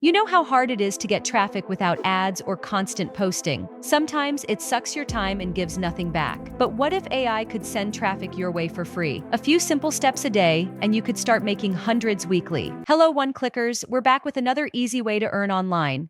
You know how hard it is to get traffic without ads or constant posting. Sometimes it sucks your time and gives nothing back. But what if AI could send traffic your way for free? A few simple steps a day, and you could start making hundreds weekly. Hello, one-clickers. We're back with another easy way to earn online.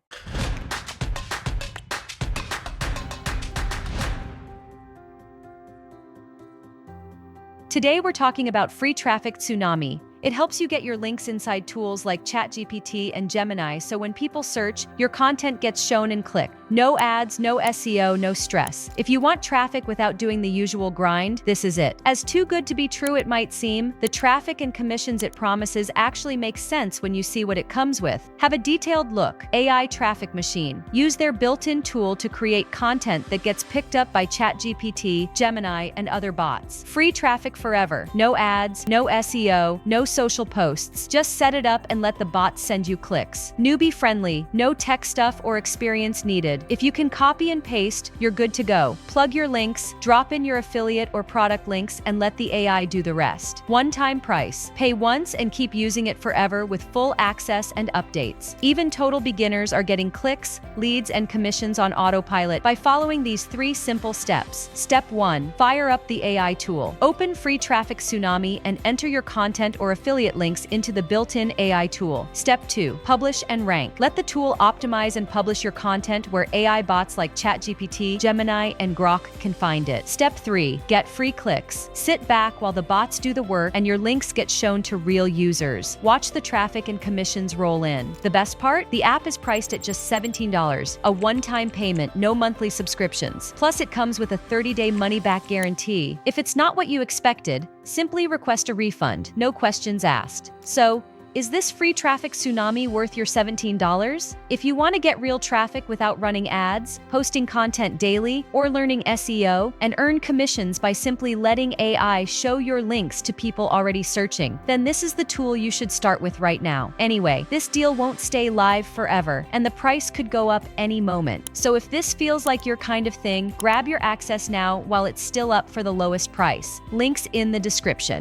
Today we're talking about free traffic Tsunami. It helps you get your links inside tools like ChatGPT and Gemini, so when people search, your content gets shown and clicked. No ads, no SEO, no stress. If you want traffic without doing the usual grind, this is it. As too good to be true it might seem, the traffic and commissions it promises actually make sense when you see what it comes with. Have a detailed look. AI Traffic Machine. Use their built-in tool to create content that gets picked up by ChatGPT, Gemini, and other bots. Free traffic forever. No ads, no SEO, no social posts. Just set it up and let the bots send you clicks. Newbie-Friendly. No tech stuff or experience needed. If you can copy and paste, you're good to go. Plug your links, drop in your affiliate or product links, and let the AI do the rest. One-time price. Pay once and keep using it forever with full access and updates. Even total beginners are getting clicks, leads, and commissions on autopilot by following these 3 simple steps. Step 1. Fire up the AI tool. Open Free Traffic Tsunami and enter your content or affiliate links into the built-in AI tool. Step 2. Publish and rank. Let the tool optimize and publish your content where AI bots like ChatGPT, Gemini, and Grok can find it. Step 3. Get free clicks. Sit back while the bots do the work and your links get shown to real users. Watch the traffic and commissions roll in. The best part? The app is priced at just $17, a one-time payment, no monthly subscriptions. Plus, it comes with a 30-day money-back guarantee. If it's not what you expected, simply request a refund, no questions asked. So, is this free traffic Tsunami worth your $17? If you want to get real traffic without running ads, posting content daily, or learning SEO, and earn commissions by simply letting AI show your links to people already searching, then this is the tool you should start with right now. Anyway, this deal won't stay live forever, and the price could go up any moment. So if this feels like your kind of thing, grab your access now while it's still up for the lowest price. Links in the description.